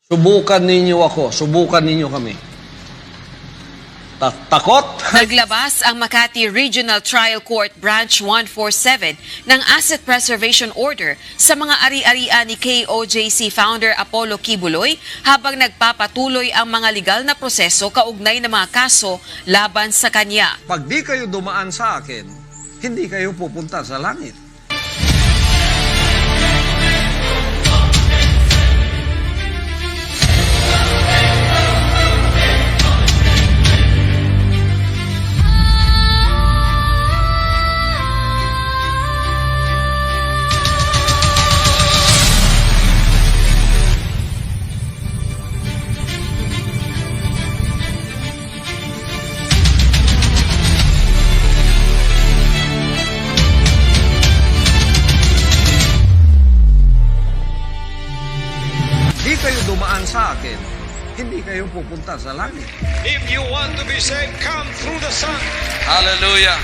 Subukan ninyo ako, subukan ninyo kami. Takot? Naglabas ang Makati Regional Trial Court Branch 147 ng Asset Preservation Order sa mga ari-arian ni KOJC founder Apollo Kibuloy habang nagpapatuloy ang mga legal na proseso kaugnay ng mga kaso laban sa kanya. Pag di kayo dumaan sa akin, hindi kayo pupunta sa langit. Di kayo dumaan sa akin, hindi kayo pupunta sa langit. If you want to be saved, come through the Son. Hallelujah.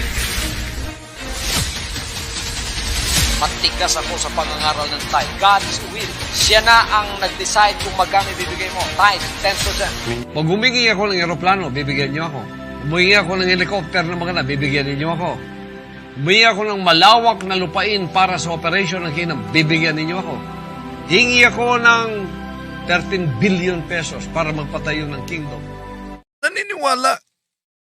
Matigas ako sa pangangaral ng tithe. God's will. Siya na ang nag-decide kung magkano ibibigay mo. Tithe, 10%. Pag humingi ako ng eroplano, bibigyan niyo ako. Humingi ako ng helicopter na maganda, bibigyan niyo ako. Humingi ako ng malawak na lupain para sa operation ng kinam, bibigyan niyo ako. Hingi ako ng 13 billion pesos para magpatayo ng kingdom. Naniniwala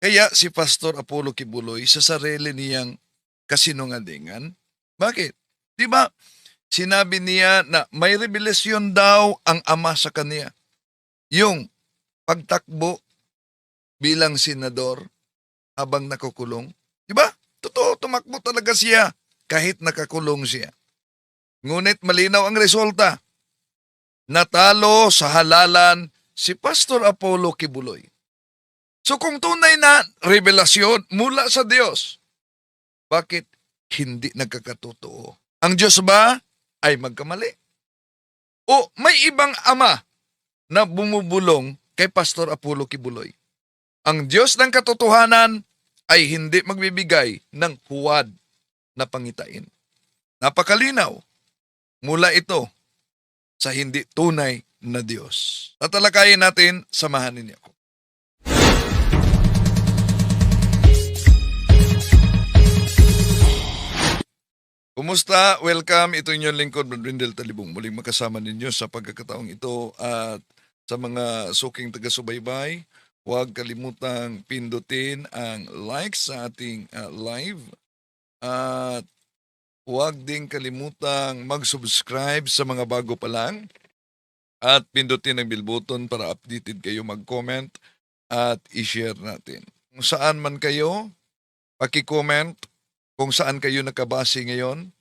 kaya si Pastor Apollo Kibuloy sa sarili niyang kasinungalingan? Bakit? Di ba sinabi niya na may revelasyon daw ang Ama sa kanya. Yung pagtakbo bilang senador habang nakukulong. Di ba? Totoo, tumakbo talaga siya kahit nakakulong siya. Ngunit malinaw ang resulta. Natalo sa halalan si Pastor Apollo Kibuloy. So kung tunay na revelasyon mula sa Diyos, bakit hindi nagkakatotoo? Ang Diyos ba ay magkamali? O may ibang ama na bumubulong kay Pastor Apollo Kibuloy? Ang Diyos ng katotohanan ay hindi magbibigay ng huwad na pangitain. Napakalinaw mula ito sa hindi tunay na Diyos. Tatalakayin natin, samahan ninyo ako. Kumusta? Welcome. Ito inyong lingkod, Brad Rindel Talibong. Muling makasama ninyo sa pagkakataong ito at sa mga suking taga-subaybay, huwag kalimutang pindutin ang like sa ating live at huwag din kalimutang mag-subscribe sa mga bago pa lang at pindutin ang bell button para updated kayo mag-comment at i-share natin. Kung saan man kayo, paki-comment kung saan kayo nakabase ngayon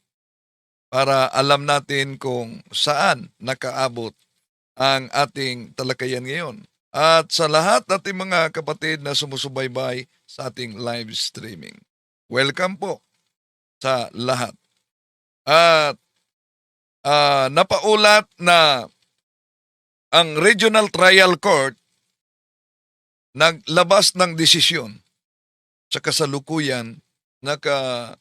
para alam natin kung saan nakaabot ang ating talakayan ngayon. At sa lahat nating mga kapatid na sumusubaybay sa ating live streaming, welcome po sa lahat. At napaulat na ang Regional Trial Court naglabas ng desisyon sa kasalukuyan naka-breast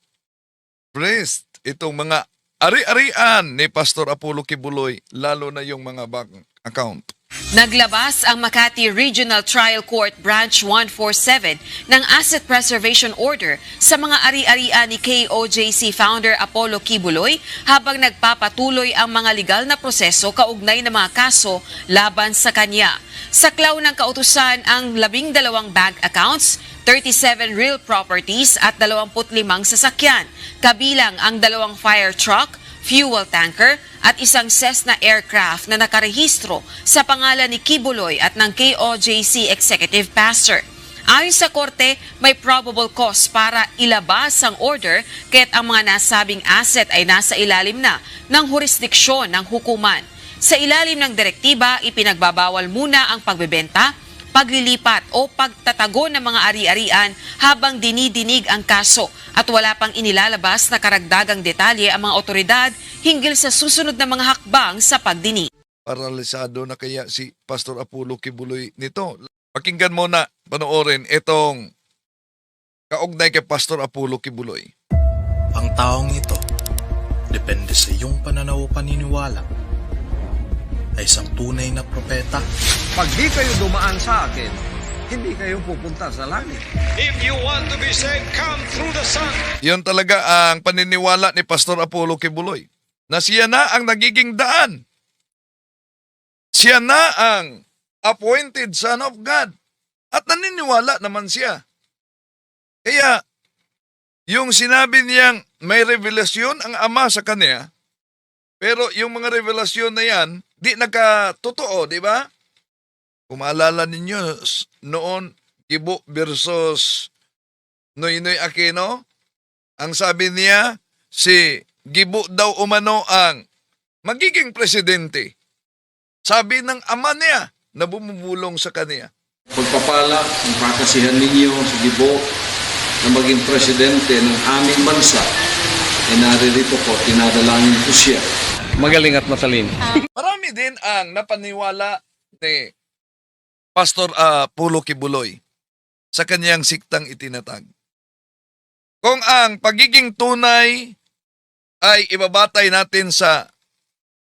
itong mga ari-arian ni Pastor Apollo Kibuloy, lalo na yung mga bank account. Naglabas ang Makati Regional Trial Court Branch 147 ng Asset Preservation Order sa mga ari-arian ni KOJC founder Apollo Kibuloy habang nagpapatuloy ang mga legal na proseso kaugnay ng mga kaso laban sa kanya. Saklaw ng kautusan ang 12 bank accounts, 37 real properties at 25 sasakyan, kabilang ang 2 fire truck, fuel tanker at isang Cessna aircraft na nakarehistro sa pangalan ni Kibuloy at ng KOJC Executive Pastor. Ayon sa korte, may probable cause para ilabas ang order kaya't ang mga nasabing asset ay nasa ilalim na ng jurisdiksyon ng hukuman. Sa ilalim ng direktiba, ipinagbabawal muna ang pagbebenta, paglilipat o pagtatago ng mga ari-arian habang dinidinig ang kaso at wala pang inilalabas na karagdagang detalye ang mga otoridad hinggil sa susunod na mga hakbang sa pagdinig. Paralisado na kaya si Pastor Apollo Kibuloy nito? Pakinggan mo na, panoorin itong kaugnay kay Pastor Apollo Kibuloy. Ang taong ito, depende sa iyong pananaw o paniniwala, ay isang tunay na propeta? Pag di kayo dumaan sa akin, hindi kayo pupunta sa langit. If you want to be saved, come through the sun. Yun talaga ang paniniwala ni Pastor Apollo Kibuloy, na siya na ang nagiging daan. Siya na ang appointed Son of God. At naniniwala naman siya. Kaya, yung sinabi niyang may revelasyon ang Ama sa kanya, pero yung mga revelasyon na yan, di nagkatotoo, di ba? Kung maalala ninyo, noon, Gibo versus Noynoy Aquino, ang sabi niya, si Gibo daw umano ang magiging presidente. Sabi ng ama niya na bumubulong sa kanya. Pagpapala ang kakasihan ninyo sa Gibo na maging presidente ng aming bansa, ay naririto ko, tinadalangin ko siya. Magaling at matalino. Marami din ang napaniwala ni Pastor Apollo Kibuloy sa kanyang siktang itinatag. Kung ang pagiging tunay ay ibabatay natin sa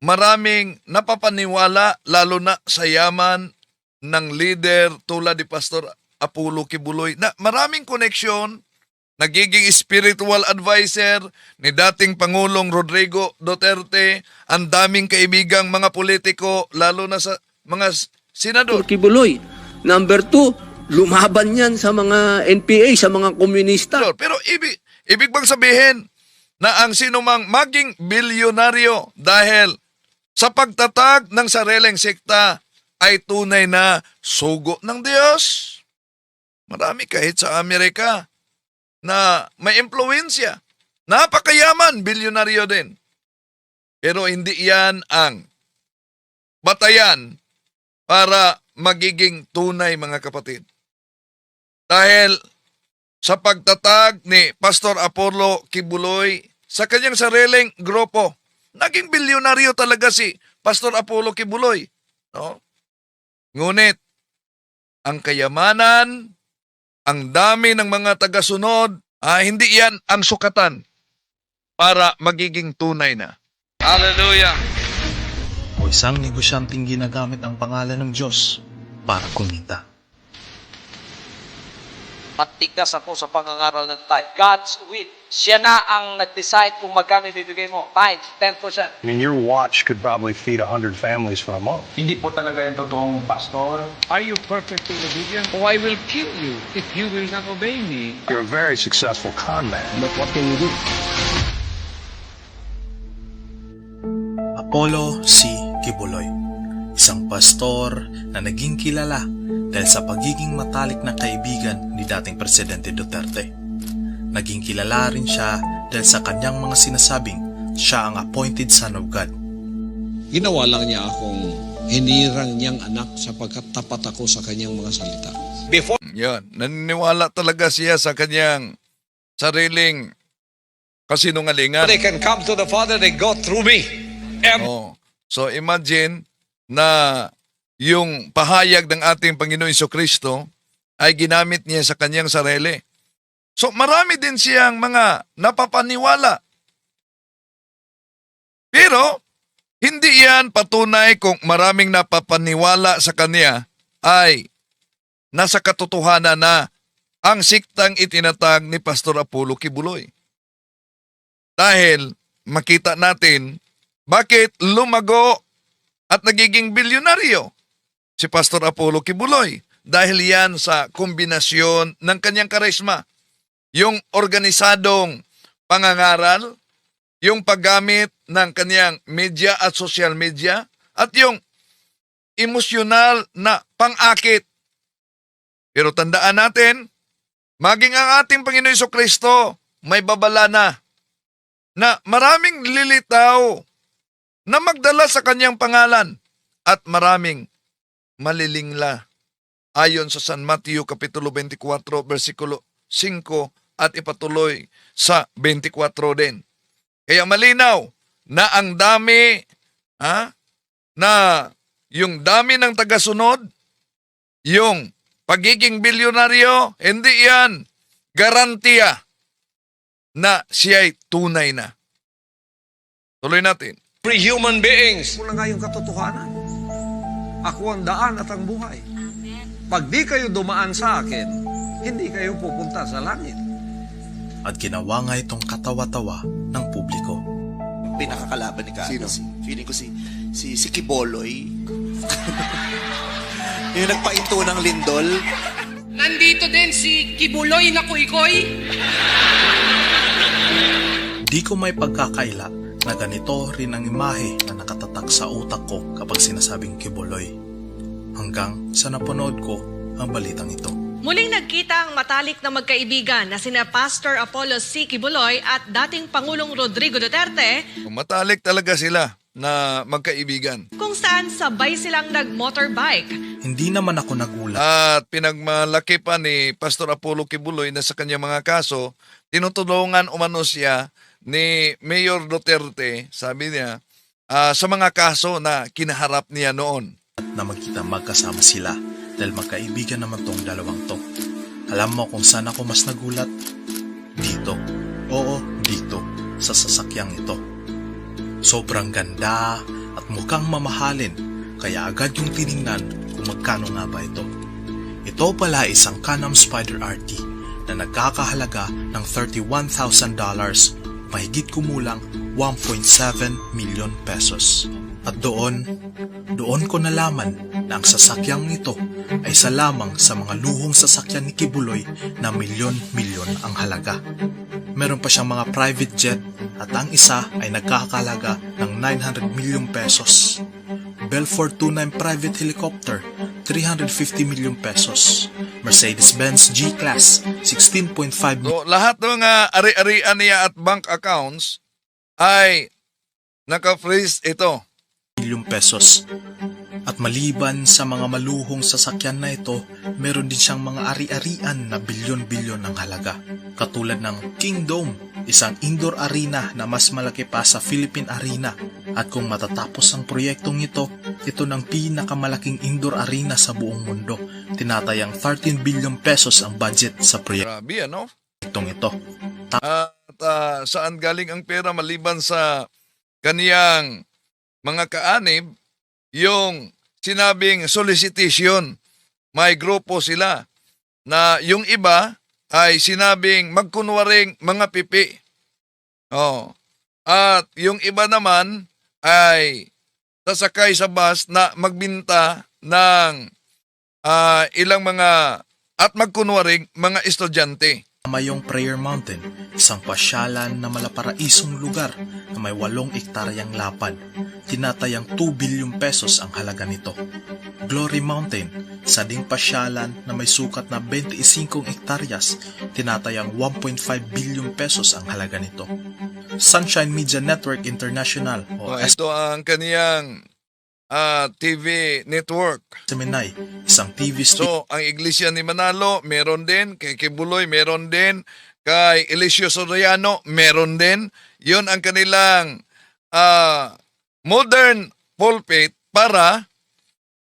maraming napapaniwala, lalo na sa yaman ng leader tulad ni Pastor Apollo Kibuloy, na maraming koneksyon, nagiging spiritual advisor ni dating Pangulong Rodrigo Duterte, ang daming kaibigang mga politiko, lalo na sa mga senador. Kibuloy. Number 2, lumaban yan sa mga NPA, sa mga komunista. Pero ibig bang sabihin na ang sinumang maging bilyonaryo dahil sa pagtatag ng sariling sekta ay tunay na sugo ng Diyos? Marami kahit sa Amerika na may impluensya. Napakayaman, bilyonaryo din. Pero hindi yan ang batayan para magiging tunay, mga kapatid. Dahil sa pagtatag ni Pastor Apollo Kibuloy sa kanyang sariling grupo, naging bilyonaryo talaga si Pastor Apollo Kibuloy. No? Ngunit, ang kayamanan, ang dami ng mga tagasunod, hindi yan ang sukatan para magiging tunay na. Hallelujah! O isang negosyanteng ginagamit ang pangalan ng Diyos para kumita? Matigas ako sa pangangaral ng tithe. God's will. Siya na ang nag-decide kung magkano ibibigay mo. Tithe, 10%. I mean, your watch could probably feed 100 families for a month. Hindi po talaga yung totoong pastor. Are you perfectly obedient? Or I will kill you if you will not obey me. You're a very successful con man. But what can you do? Apollo C. Kibuloy, isang pastor na naging kilala dahil sa pagiging matalik na kaibigan ni dating Presidente Duterte. Naging kilala rin siya dahil sa kanyang mga sinasabing siya ang appointed Son of God. Ginawa lang niya akong hinirang niyang anak sapagkat tapat ako sa kanyang mga salita. Yan, naniniwala talaga siya sa kanyang sariling kasinungalingan. They can come to the Father, they go through me. Oh. So imagine na yung pahayag ng ating Panginoon Jesucristo ay ginamit niya sa kanyang sarili. So marami din siyang mga napapaniwala. Pero hindi yan patunay kung maraming napapaniwala sa kanya ay nasa katotohanan na ang siktang itinatag ni Pastor Apollo Kibuloy. Dahil makita natin bakit lumago at nagiging bilyonaryo si Pastor Apollo Kibuloy. Dahil yan sa kombinasyon ng kanyang karisma. Yung organisadong pangangaral, yung paggamit ng kanyang media at social media, at yung emosyonal na pang-akit. Pero tandaan natin, maging ang ating Panginoon Jesucristo, may babala na maraming lilitaw na magdala sa kanyang pangalan at maraming malilingla. Ayon sa San Mateo Kapitulo 24, versikulo 5 at ipatuloy sa 24 din. Kaya malinaw na ang dami, na yung dami ng tagasunod, yung pagiging bilyonaryo, hindi yan garantiya na siya'y tunay na. Tuloy natin. Free human beings. Wala nga yung katotohanan. Ako ang daan at ang buhay. Pag di kayo dumaan sa akin, hindi kayo pupunta sa langit. At ginawa nga itong katawa-tawa ng publiko. Pinakakalaban ni Kaano. Feeling ko si Kiboloy. Yung nagpainto ng lindol. Nandito din si Kibuloy na kuy-koy. Di ko may pagkakaila na ganito rin ang imahe na nakatatak sa utak ko kapag sinasabing Kibuloy. Hanggang sa napanood ko ang balitang ito. Muling nagkita ang matalik na magkaibigan na sina Pastor Apollo C. Kibuloy at dating Pangulong Rodrigo Duterte Matalik talaga sila na magkaibigan. kung saan sabay silang nag-motorbike. Hindi naman ako nagulat. At pinagmalaki pa ni Pastor Apollo Kibuloy na sa kanyang mga kaso, tinutulungan umano siya ni Mayor Duterte, sabi niya, sa mga kaso na kinaharap niya noon. Na magkita magkasama sila dahil magkaibigan naman tong dalawang to. Alam mo kung saan ako mas nagulat? Dito. Oo, dito. Sa sasakyang ito. Sobrang ganda at mukhang mamahalin kaya agad yung tiningnan kung magkano nga ba ito. Ito pala isang Can-Am Spyder RT na nagkakahalaga ng $31,000, mahigit kumulang 1.7 million pesos. At doon ko nalaman na ang sasakyang ito ay isa lamang sa mga luhong sasakyan ni Kibuloy na milyon-milyon ang halaga. Meron pa siyang mga private jet at ang isa ay nagkakalaga ng 900 million pesos. Belfort 29 private helicopter, 350 million pesos. Mercedes-Benz G-Class, 16.5 So, lahat ng ari-arian niya at bank accounts ay naka-freeze ito. million pesos. At maliban sa mga maluhong sasakyan na ito, meron din siyang mga ari-arian na bilyon-bilyon ang halaga. Katulad ng Kingdom, isang indoor arena na mas malaki pa sa Philippine Arena. At kung matatapos ang proyektong ito ng pinakamalaking indoor arena sa buong mundo. Tinatayang 13 billion pesos ang budget sa Grabe, ano? proyektong ito. At saan galing ang pera maliban sa kaniyang mga kaanib, yung sinabing solicitation. May grupo sila na yung iba ay sinabing magkunwaring mga pipi. Oh. At yung iba naman ay sasakay sa bus na magbinta ng ilang mga at magkunwaring mga estudyante. Mayong Prayer Mountain, isang pasyalan na malaparaisong lugar na may 8 ektaryang lapad. Tinatayang 2 billion pesos ang halaga nito. Glory Mountain, isa ding pasyalan na may sukat na 25 hektaryas. Tinatayang 1.5 billion pesos ang halaga nito. Sunshine Media Network International o Ito ang kaniyang TV network. SMNI, isang TV So, ang Iglesia ni Manalo, meron din. Kay Kibuloy, meron din. Kay Eliseo Soriano, meron din. Yun ang kanilang modern pulpit para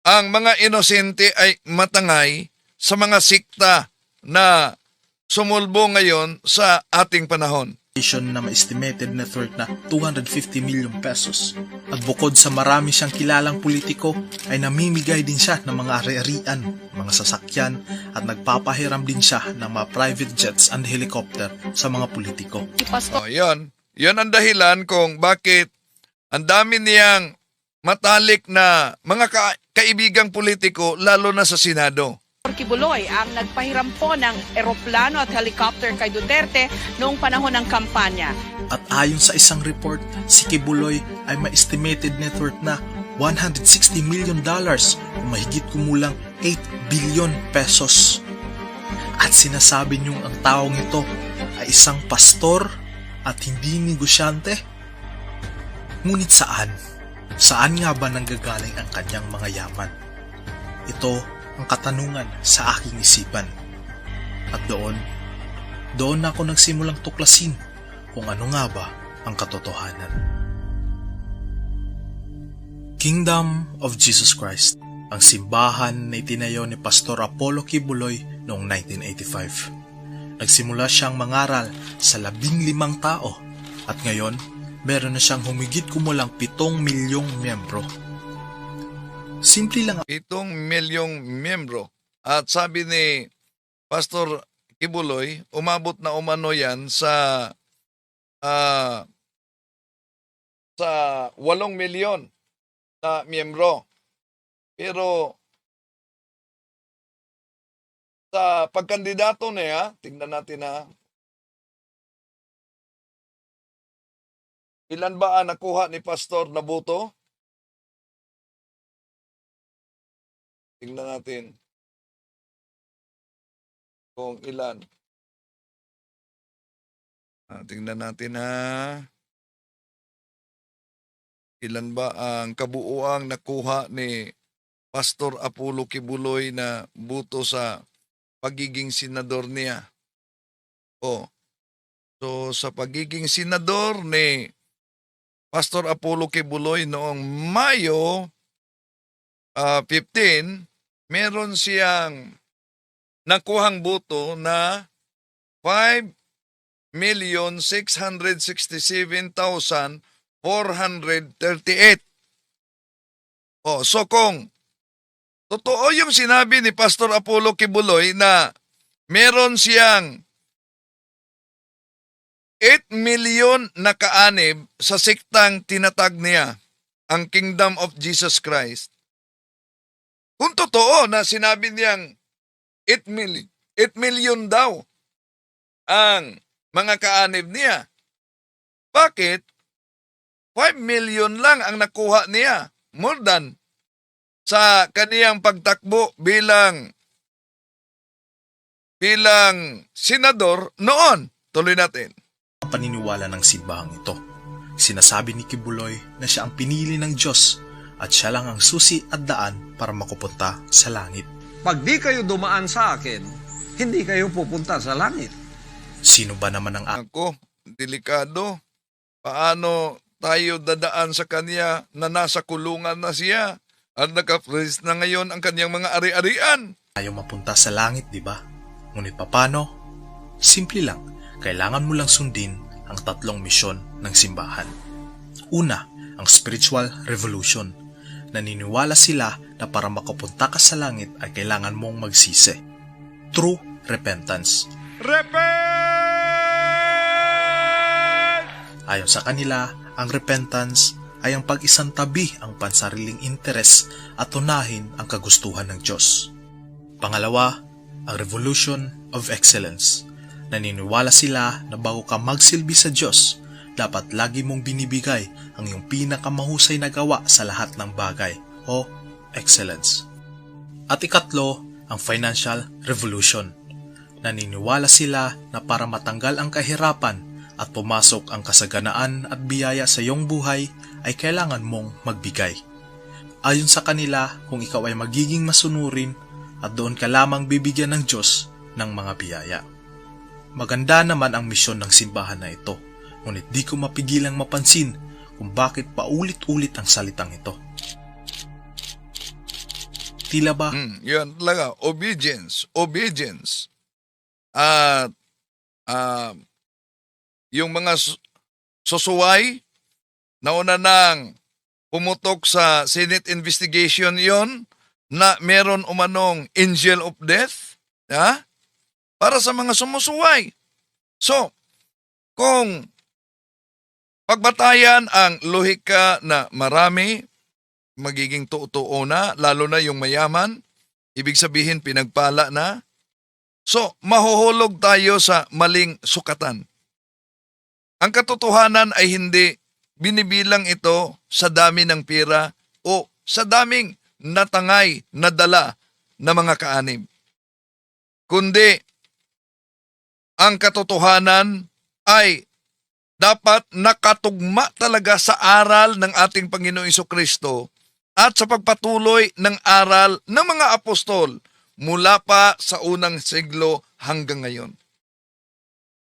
ang mga inosente ay matangay sa mga sikta na sumulbo ngayon sa ating panahon. Na may estimated net worth na 250 million pesos. At bukod sa marami siyang kilalang politiko, ay namimigay din siya ng mga ari-arian, mga sasakyan, at nagpapahiram din siya ng mga private jets and helicopter sa mga politiko. Yun ang dahilan kung bakit ang dami niyang matalik na mga kaibigang politiko, lalo na sa Senado. Kibuloy ang nagpahiram po ng eroplano at helicopter kay Duterte noong panahon ng kampanya. At ayon sa isang report, si Kibuloy ay may estimated net worth na $160 million o mahigit kumulang 8 billion pesos. At sinasabi niyong ang taong ito ay isang pastor at hindi negosyante? Ngunit saan? Saan nga ba nanggagaling ang kanyang mga yaman? Ito ang katanungan sa aking isipan. At doon ako nagsimulang tuklasin kung ano nga ba ang katotohanan. Kingdom of Jesus Christ, ang simbahan na itinayo ni Pastor Apollo Kibuloy noong 1985. Nagsimula siyang mangaral sa 15 tao at ngayon meron na siyang humigit kumulang 7 milyong miyembro. Simple lang 7 milyong miyembro. At sabi ni Pastor Kibuloy, umabot na umano yan sa 8 milyon na miyembro. Pero sa pagkandidato niya, tingnan natin ha. Ilan ba ang nakuha ni Pastor na boto? Tingnan natin kung ilan. Tingnan natin ha. Ilan ba ang kabuuang nakuha ni Pastor Apollo Kibuloy na boto sa pagiging senador niya? So sa pagiging senador ni Pastor Apollo Kibuloy noong Mayo 15, meron siyang nakuhang boto na 5,667,438. So kung totoo yung sinabi ni Pastor Apollo Kibuloy na meron siyang 8 milyon na kaanib sa sektang tinatag niya, ang Kingdom of Jesus Christ. Kung totoo na sinabi niyang 8 million daw ang mga kaanib niya, bakit 5 million lang ang nakuha niya? More than sa kaniyang pagtakbo bilang senador noon. Tuloy natin. ang paniniwala ng simbahang ito. Sinasabi ni Kibuloy na siya ang pinili ng Diyos at siya lang ang susi at daan para makupunta sa langit. Pag di kayo dumaan sa akin, hindi kayo pupunta sa langit. Sino ba naman ang Ako, delikado. Paano tayo dadaan sa kanya na nasa kulungan na siya at naka-freeze na ngayon ang kanyang mga ari-arian? Ayaw mapunta sa langit, di ba? Ngunit papano? Simple lang, kailangan mo lang sundin ang 3 misyon ng simbahan. Una, ang spiritual revolution. Naniniwala sila na para makapunta ka sa langit ay kailangan mong magsisi. True repentance. Ayon sa kanila, ang repentance ay ang pag-isang tabi ang pansariling interes at unahin ang kagustuhan ng Diyos. Pangalawa, ang revolution of excellence. Naniniwala sila na bago ka magsilbi sa Diyos, dapat lagi mong binibigay ang iyong pinakamahusay na gawa sa lahat ng bagay o excellence. At ikatlo, ang financial revolution. Naniniwala sila na para matanggal ang kahirapan at pumasok ang kasaganaan at biyaya sa iyong buhay ay kailangan mong magbigay. Ayon sa kanila, kung ikaw ay magiging masunurin at doon ka lamang bibigyan ng Diyos ng mga biyaya. Maganda naman ang misyon ng simbahan na ito, ngunit di ko mapigilang mapansin kung bakit paulit-ulit ang salitang ito. Tila ba? Yan talaga, obedience. At yung mga susuway, nauna nang pumutok sa Senate investigation yon na meron umanong angel of death, para sa mga sumusuway. So, kung pagbatayan ang lohika na marami, magiging totoo na, lalo na yung mayaman, ibig sabihin pinagpala na. So, mahuhulog tayo sa maling sukatan. Ang katotohanan ay hindi binibilang ito sa dami ng pera o sa daming natangay na dala na mga kaanib. Kundi, ang katotohanan ay dapat nakatugma talaga sa aral ng ating Panginoong Jesucristo at sa pagpatuloy ng aral ng mga apostol mula pa sa unang siglo hanggang ngayon.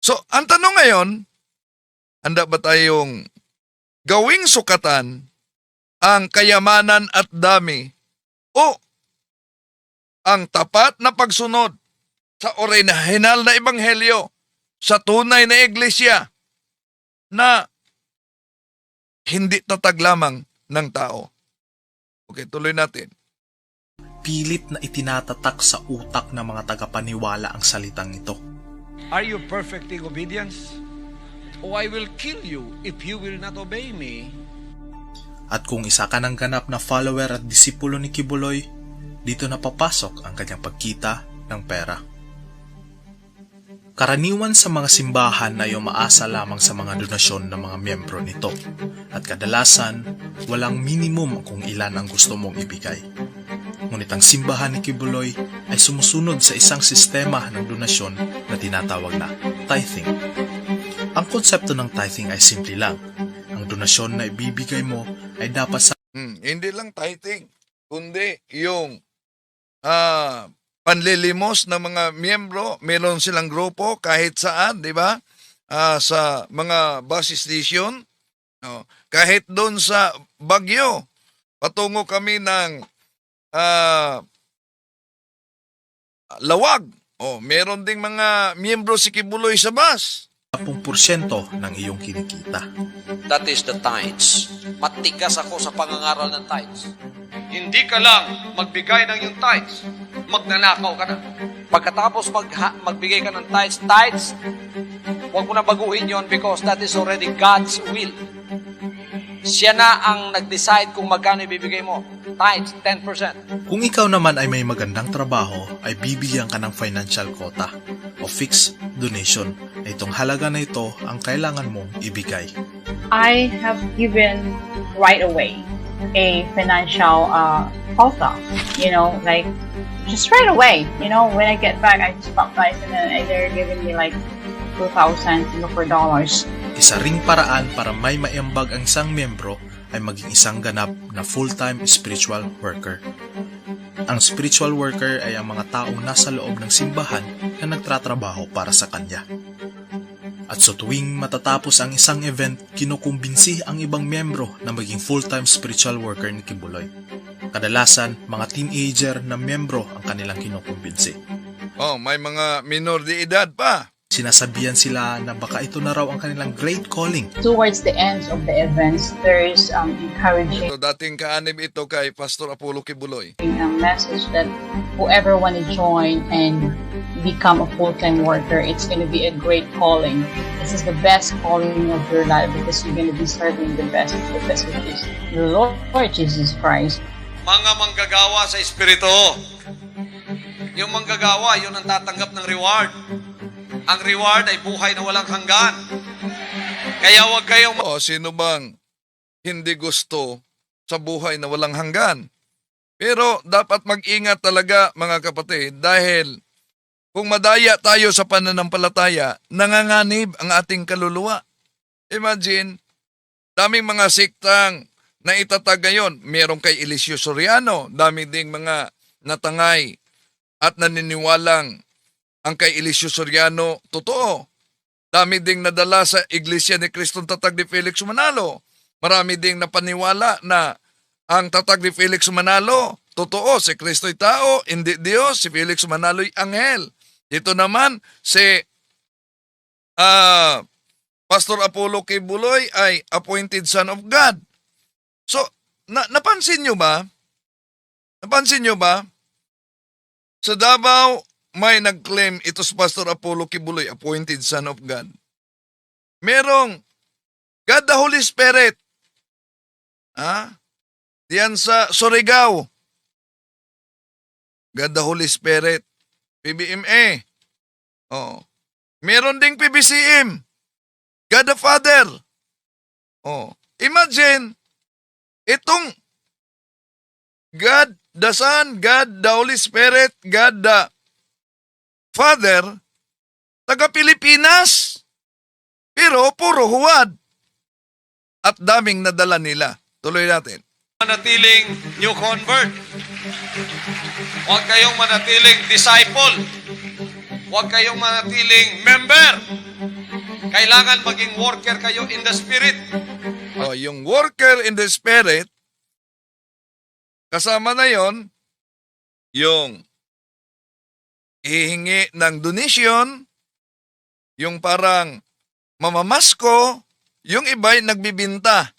So, ang tanong ngayon, handa ba tayong gawing sukatan ang kayamanan at dami o ang tapat na pagsunod sa orihinal na ebanghelyo sa tunay na iglesia na hindi tatag lamang ng tao? Okay, tuloy natin. pilit na itinatatak sa utak ng mga tagapaniwala ang salitang ito. Are you perfect in obedience? O I will kill you if you will not obey me. At kung isa ka ng ganap na follower at disipulo ni Kibuloy, dito na papasok ang kanyang pagkita ng pera. Karaniwan sa mga simbahan ay umaasa lamang sa mga donasyon ng mga miyembro nito at kadalasan walang minimum kung ilan ang gusto mong ibigay. Ngunit ang simbahan ni Kibuloy ay sumusunod sa isang sistema ng donasyon na tinatawag na tithing. Ang konsepto ng tithing ay simple lang. Ang donasyon na ibibigay mo ay dapat sa Hindi lang tithing, kundi yung panlilimos ng mga miyembro. Meron silang grupo kahit saan, di ba? Sa mga bus station, kahit doon sa Baguio, patungo kami ng Lawag. Meron ding mga miyembro si Kibuloy sa bus. 10% ng iyong kinikita. That is the tithes. Matigas ako sa pangangaral ng tithes. Hindi ka lang magbigay ng yung tithes, magnanakaw ka na. Pagkatapos magbigay ka ng tithes, huwag mo na baguhin yon because that is already God's will. Siya na ang nag-decide kung magkano ibibigay mo. Tithes, 10%. Kung ikaw naman ay may magandang trabaho, ay bibigyan ka ng financial quota o fixed donation na itong halaga na ito ang kailangan mong ibigay. I have given right away a financial quota, like just right away. When I get back, I just baptize and then they're giving me like $2,000 for dollars. Isa ring paraan para may maiambag ang isang miyembro ay maging isang ganap na full-time spiritual worker. Ang spiritual worker ay ang mga taong nasa loob ng simbahan na nagtratrabaho para sa kanya. At sa tuwing matatapos ang isang event, kinukumbinsi ang ibang miyembro na maging full-time spiritual worker ni Kibuloy. Kadalasan, mga teenager na miyembro ang kanilang kinukumbinsi. May mga minor de edad pa. Sinasabihan sila na baka ito na raw ang kanilang great calling. Towards the end of the events, there's encouraging Dating kaanib ito kay Pastor Apollo Kibuloy. a message that whoever want to join and become a full-time worker, it's going to be a great calling. This is the best calling of your life because you're going to be serving the best which is the Lord Jesus Christ. Mga manggagawa sa Espiritu. Yung manggagawa, yun ang tatanggap ng reward. Ang reward ay buhay na walang hanggan. Kaya huwag kayong... Sino bang hindi gusto sa buhay na walang hanggan? Pero dapat mag-ingat talaga mga kapatid dahil kung madaya tayo sa pananampalataya, nanganganib ang ating kaluluwa. Imagine, daming mga siktang na itatag ngayon. Meron kay Eliseo Soriano, dami ding mga natangay at naniniwalang ang kay Eliseo Soriano totoo. Dami ding nadala sa Iglesia ni Cristong Tatag ni Felix Manalo. Marami ding napaniwala na ang Tatag ni Felix Manalo totoo. Si Kristo'y tao, hindi Diyos. Si Felix Manalo'y anghel. Dito naman si Pastor Apollo Kibuloy ay appointed son of God. So, napansin nyo ba? Napansin nyo ba? Sa Davao, may nag-claim ito si Pastor Apollo Kibuloy, appointed son of God. Merong God the Holy Spirit. Diyan sa Surigao. God the Holy Spirit. PBMA. Meron ding PBCM. God the Father. Imagine, itong God the Son, God the Holy Spirit, God the Father, taga-Pilipinas. Pero puro huwad. At daming nadala nila. Tuloy natin. Manatiling new convert. Huwag kayong manatiling disciple. Huwag kayong manatiling member. Kailangan maging worker kayo in the Spirit. Yung worker in the Spirit, kasama na yon yung hihingi ng donation, yung parang mamamasko, yung iba'y nagbibinta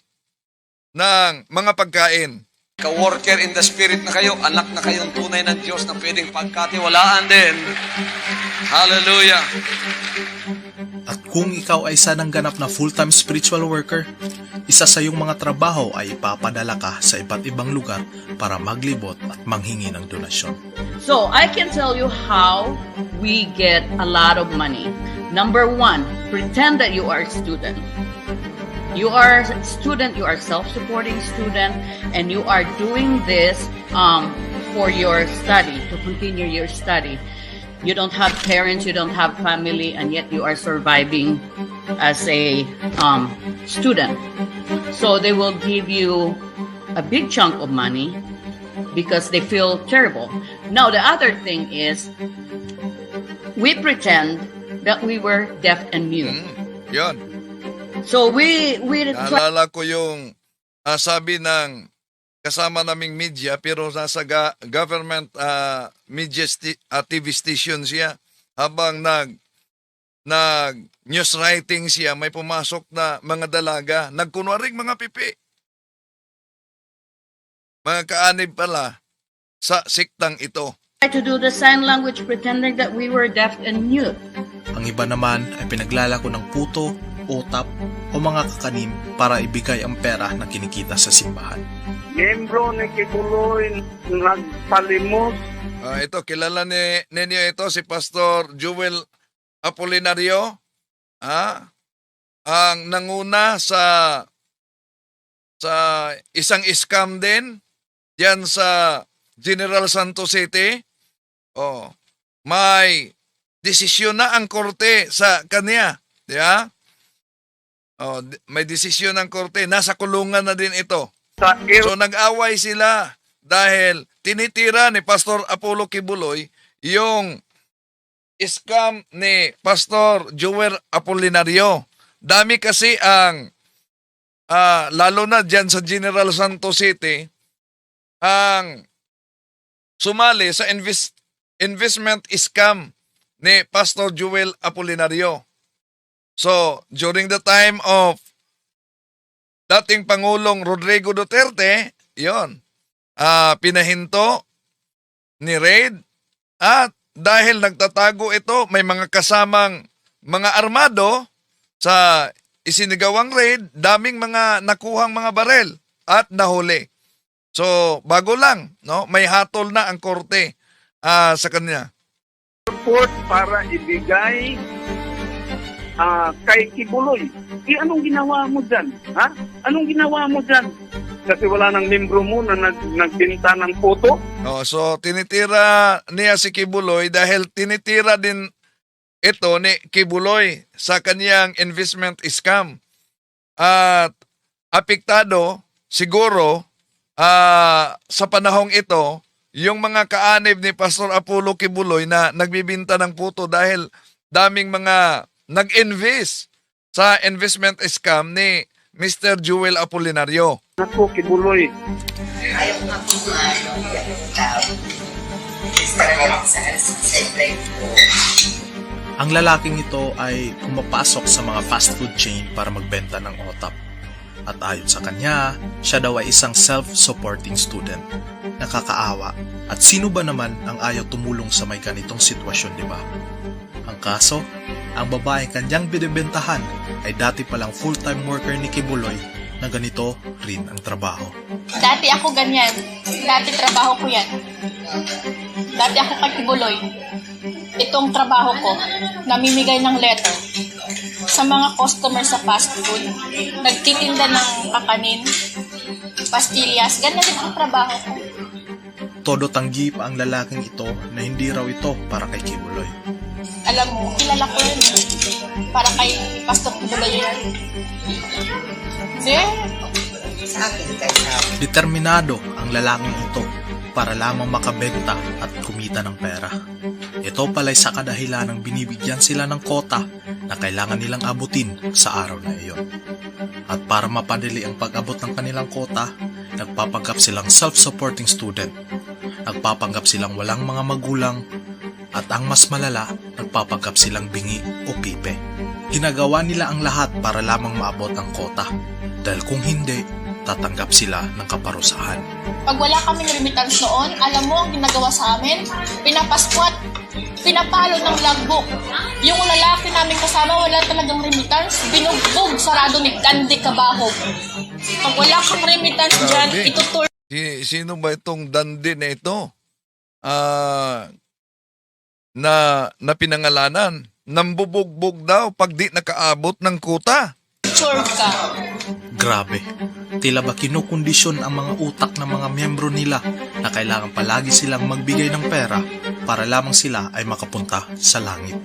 ng mga pagkain. Ka-worker in the spirit na kayo, anak na kayong tunay ng Diyos na pwedeng pagkatiwalaan din. Hallelujah. At kung ikaw ay sanang ganap na full-time spiritual worker, isa sa iyong mga trabaho ay ipapadala ka sa iba't ibang lugar para maglibot at manghingi ng donasyon. So I can tell you how we get a lot of money. Number one, pretend that you are a student. You are a student, you are self-supporting student, and you are doing this for your study, to continue your study. You don't have parents, you don't have family, and yet you are surviving as a student. So they will give you a big chunk of money because they feel terrible. Now, the other thing is, we pretend that we were deaf and mute. Yun. So we Naalala ko yung sabi ng kasama naming media, pero nasa government media TV station siya, habang nag news writing siya, may pumasok na mga dalaga, nagkunwaring mga pipi. Mga kaanib pala sa siktang ito. try to do the sign language pretending that we were deaf and mute. Ang iba naman ay pinaglalako ng puto, utap o mga kakanim para ibigay ang pera na kinikita sa simbahan. Miyembro ni Kibuloy nagpalimos. Ito, kilala ninyo ito, si Pastor Joel Apolinario. Ang nanguna sa isang scam din yan sa General Santos City. May desisyon na ang korte sa kanya. Diba? May desisyon ng korte. Nasa kulungan na din ito. So nag-away sila dahil tinitira ni Pastor Apollo Kibuloy yung scam ni Pastor Joel Apolinario. Dami kasi ang lalo na dyan sa General Santos City ang sumali sa investment scam ni Pastor Joel Apolinario. So, during the time of dating Pangulong Rodrigo Duterte, yon, pinahinto ni Raid, at dahil nagtatago ito, may mga kasamang mga armado sa isinigawang raid, daming mga nakuhang mga barel at nahuli. So, bago lang, no, may hatol na ang korte sa kanya. Support para ibigay kay Kibuloy. Anong ginawa mo dyan? Ha? Anong ginawa mo dyan? Kasi wala nang membro mo na nagbinta ng photo? So, tinitira niya si Kibuloy dahil tinitira din ito ni Kibuloy sa kanyang investment scam. At apektado siguro sa panahong ito yung mga kaanib ni Pastor Apollo Kibuloy na nagbibinta ng puto dahil daming mga nag-invest sa investment scam ni Mr. Joel Apolinario. Ako, Kibuloy. Ang lalaking ito ay pumapasok sa mga fast food chain para magbenta ng otap. At ayon sa kanya, siya daw ay isang self-supporting student. Nakakaawa. At sino ba naman ang ayaw tumulong sa may ganitong sitwasyon, di ba? Ang kaso, ang babae kanyang binibentahan ay dati palang full-time worker ni Kibuloy na ganito rin ang trabaho. Dati ako ganyan. Dati trabaho ko yan. Dati ako kay Kibuloy. Itong trabaho ko, namimigay ng letter sa mga customer sa fast food. Nagtitinda ng kakanin, pastillas. Ganyan din ang trabaho ko. Todo tanggi pa ang lalaking ito na hindi raw ito para kay Kibuloy. Alam mo, kilala ko yun. Para kay Pastor Kibuloy yan. Determinado ang lalaking ito para lamang makabenta at kumita ng pera. Ito pala'y sa kadahilanang binibigyan sila ng kota na kailangan nilang abutin sa araw na iyon. At para mapadali ang pag-abot ng kanilang kota, nagpapanggap silang self-supporting student. Nagpapanggap silang walang mga magulang, at ang mas malala, nagpapanggap silang bingi o pipe. Ginagawa nila ang lahat para lamang maabot ang kota. Dahil kung hindi, tatanggap sila ng kaparusahan. Pag wala kaming remittance noon, alam mo ang ginagawa sa amin? Pinapaskwat, pinapalo ng logbook. Yung lalaki namin kasama, wala talagang remittance. Binugbog, sarado ni Dandy Cabahog. Pag wala kang remittance dyan, Grabe. itutur... Sino ba itong dandi na ito? Na pinangalanan. Nambubugbog daw pag di nakaabot ng kuta. Sure ka. Grabe, tila ba kinukondisyon ang mga utak ng mga miyembro nila na kailangan palagi silang magbigay ng pera para lamang sila ay makapunta sa langit.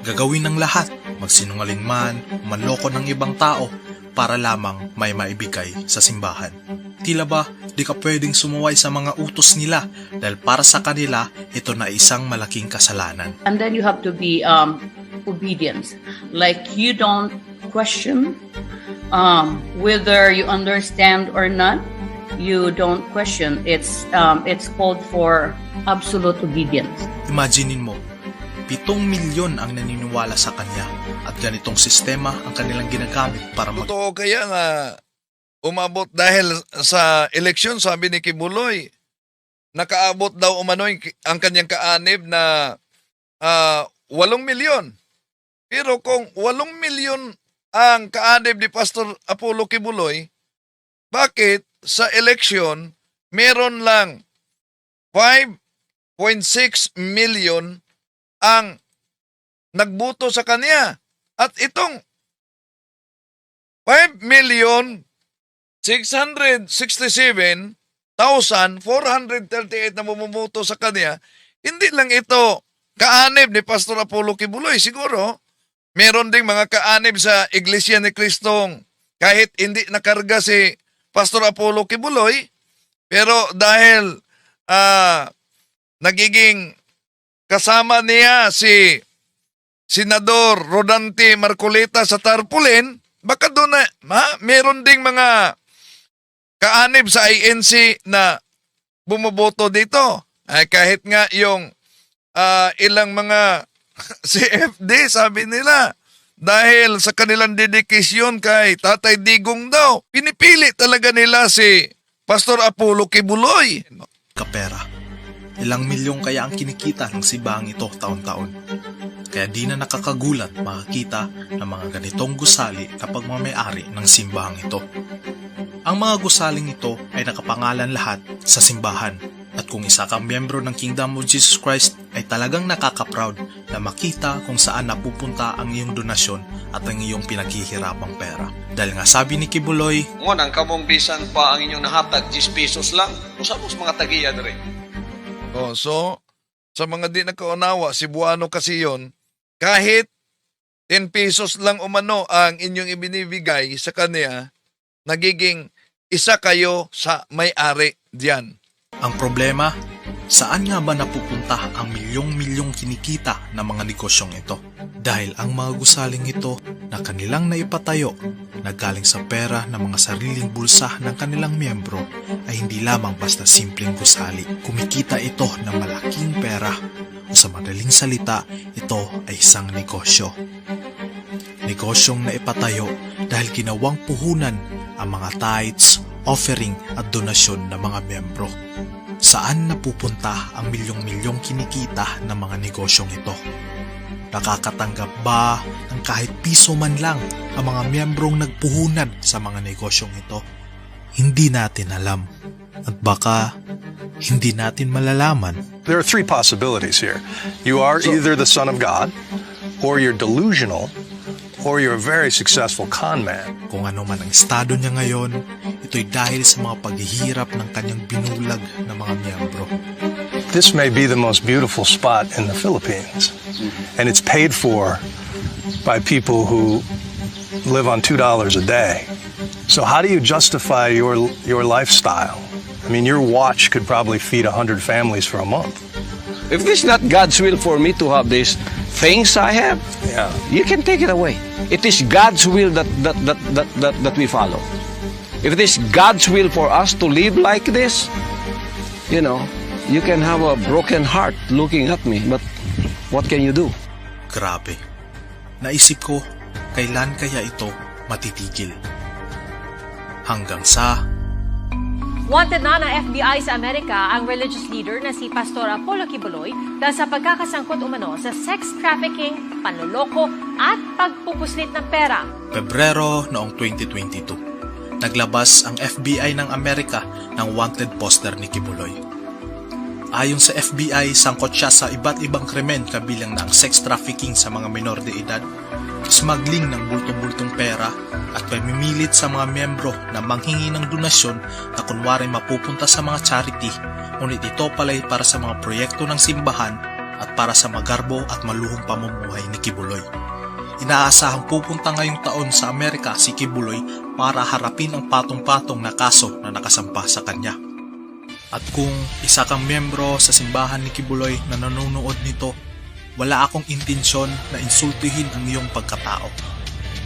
Gagawin ng lahat, magsinungaling man, manloko ng ibang tao para lamang may maibigay sa simbahan. Tila ba di ka pwedeng sumuway sa mga utos nila dahil para sa kanila ito na isang malaking kasalanan. And then you have to be obedient. Like you don't question whether you understand or not. You don't question. It's called for absolute obedience. Imaginin mo, 7 milyon ang naniniwala sa kanya at ganitong sistema ang kanilang ginagamit para Totoo kaya na umabot dahil sa eleksyon, sabi ni Kibuloy, nakaabot daw umano'y ang kanyang kaanib na 8 milyon. Pero kung 8 milyon ang kaanib ni Pastor Apollo Kibuloy, bakit sa eleksyon meron lang 5.6 million ang nagboto sa kanya? At itong 5,667,438 na bumuboto sa kanya, hindi lang ito kaanib ni Pastor Apollo Kibuloy. Siguro, meron ding mga kaanib sa Iglesia ni Kristong kahit hindi nakarga si Pastor Apollo Kibuloy, pero dahil nagiging kasama niya si Senador Rodante Marcoleta sa tarpaulin, baka doon na meron ding mga kaanib sa INC na bumuboto dito. Ay, kahit nga yung ilang mga CFD, sabi nila, dahil sa kanilang dedikasyon kay Tatay Digong daw, pinipili talaga nila si Pastor Apollo Kibuloy. kapera. Ilang milyong kaya ang kinikita ng simbahang ito taon-taon. Kaya di na nakakagulat makakita ng mga ganitong gusali na pagmamayari ng simbahang ito. Ang mga gusaling ito ay nakapangalan lahat sa simbahan. At kung isa kang miyembro ng Kingdom of Jesus Christ ay talagang nakaka-proud na makita kung saan napupunta ang iyong donasyon at ang iyong pinaghihirapang pera. Dahil nga sabi ni Kibuloy, ngon ang kamong bisan pa ang inyong nahatag 10 pesos lang, usapos mga tagiya dere. Oh, so, sa mga di nakaunawa, Cebuano kasi yon, kahit 10 pesos lang umano ang inyong ibinibigay sa kanya, nagiging isa kayo sa may-ari diyan. ang problema, saan nga ba napupunta ang milyong-milyong kinikita ng mga negosyong ito? Dahil ang mga gusaling ito na kanilang naipatayo, naggaling sa pera ng mga sariling bulsa ng kanilang miyembro ay hindi lamang basta simpleng gusali. Kumikita ito ng malaking pera o sa madaling salita, ito ay isang negosyo. Negosyong naipatayo dahil ginawang puhunan ang mga tithes, offering at donasyon ng mga miyembro. Saan napupunta ang milyong-milyong kinikita ng mga negosyong ito? Nakakatanggap ba ng kahit piso man lang ang mga miyembrong nagpuhunan sa mga negosyong ito? Hindi natin alam at baka hindi natin malalaman. There are three possibilities here. You are either the son of God, or you're delusional, or you're a very successful con man. Kung ano man ang estado niya ngayon, ito'y dahil sa mga paghihirap ng kanyang binulag na mga miyembro. This may be the most beautiful spot in the Philippines, and it's paid for by people who live on $2 a day. So how do you justify your lifestyle? I mean, your watch could probably feed 100 families for a month. If this is not God's will for me to have these things I have, you can take it away. It is God's will that we follow. If it is God's will for us to live like this, you know, you can have a broken heart looking at me, but what can you do? Grabe. Naisip ko, kailan kaya ito matitigil? Hanggang sa Wanted na ng FBI sa Amerika ang religious leader na si Pastor Apollo Kibuloy dahil sa pagkakasangkot umano sa sex trafficking, panloloko at pagpupuslit ng pera. Pebrero noong 2022, naglabas ang FBI ng Amerika ng wanted poster ni Kibuloy. Ayon sa FBI, sangkot siya sa iba't ibang krimen kabilang na ang sex trafficking sa mga minor de edad, smuggling ng bultong-bultong pera at pamimilit sa mga miyembro na manghingi ng donasyon na kunwari mapupunta sa mga charity, ngunit ito pala'y para sa mga proyekto ng simbahan at para sa magarbo at maluhong pamumuhay ni Kibuloy. Inaasahang pupunta ngayong taon sa Amerika si Kibuloy para harapin ang patong-patong na kaso na nakasampa sa kanya. At kung isa kang miyembro sa simbahan ni Kibuloy na nanonood nito, wala akong intensyon na insultuhin ang iyong pagkatao,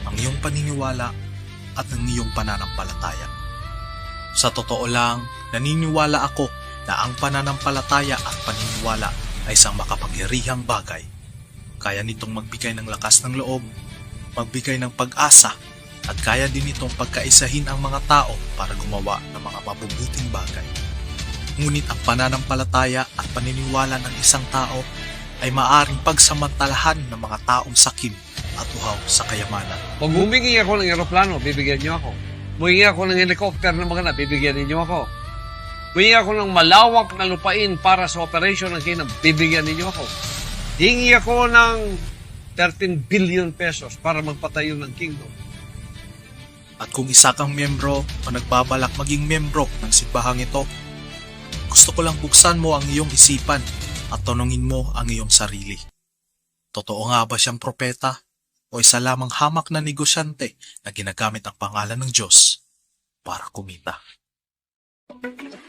ang iyong paniniwala at ang iyong pananampalataya. Sa totoo lang, naniniwala ako na ang pananampalataya at paniniwala ay isang makapangyarihang bagay. Kaya nitong magbigay ng lakas ng loob, magbigay ng pag-asa, at kaya din itong pagkaisahin ang mga tao para gumawa ng mga mabubuting bagay. Ngunit ang pananampalataya at paniniwala ng isang tao ay maaring pagsamantalahan ng mga taong sakim at uhaw sa kayamanan. Pag humingi ako ng eroplano, bibigyan niyo ako. Humingi ako ng helicopter na maganda, bibigyan niyo ako. Humingi ako ng malawak na lupain para sa operation ng Kingdom, bibigyan niyo ako. Hingi ako ng 13 billion pesos para magpatayo ng Kingdom. At kung isa kang miyembro o nagbabalak maging miyembro ng simbahang ito, gusto ko lang buksan mo ang iyong isipan at tanungin mo ang iyong sarili. Totoo nga ba siyang propeta o isa lamang hamak na negosyante na ginagamit ang pangalan ng Diyos para kumita?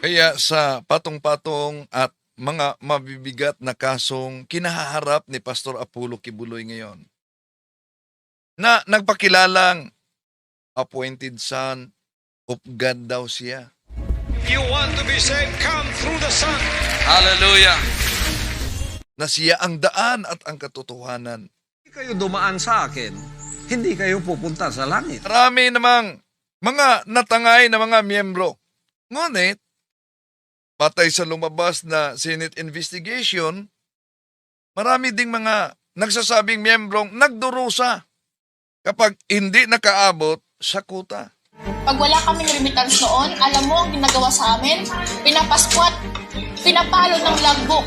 Kaya sa patong-patong at mga mabibigat na kasong kinahaharap ni Pastor Apollo Kibuloy ngayon, na nagpakilalang appointed son of God daw siya. You want to be saved, come through the Son. Hallelujah. Na siya ang daan at ang katotohanan. Hindi kayo dumaan sa akin, hindi kayo pupunta sa langit. Marami namang mga natangay na mga miyembro. Ngunit, patay sa lumabas na Senate investigation, marami ding mga nagsasabing miyembrong nagdurusa kapag hindi nakaabot sa kuta. Pag wala kaming remittance noon, alam mo ang ginagawa sa amin? Pinapaskwat, pinapalo ng logbook.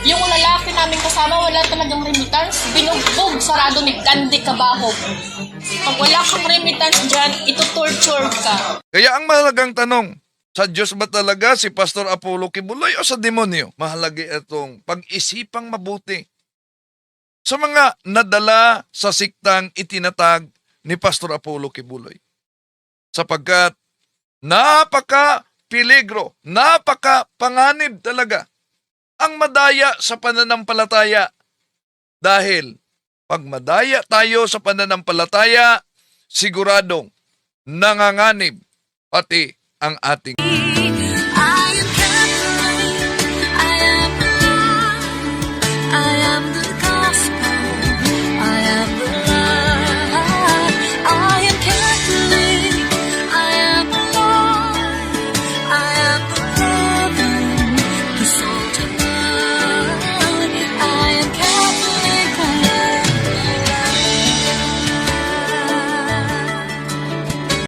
Yung lalaki namin kasama, wala talagang remittance. Binugbog, sarado ni Candy Cabahog. Pag wala kang remittance dyan, ito-torture ka. Kaya ang mahalagang tanong, sa Diyos ba talaga si Pastor Apollo Kibuloy o sa demonyo? Mahalaga itong pag-isipang mabuti. Sa mga nadala sa siktang itinatag ni Pastor Apollo Kibuloy. Sapagkat napaka-peligro, napaka-panganib talaga ang madaya sa pananampalataya. Dahil pag madaya tayo sa pananampalataya, siguradong nanganganib pati ang ating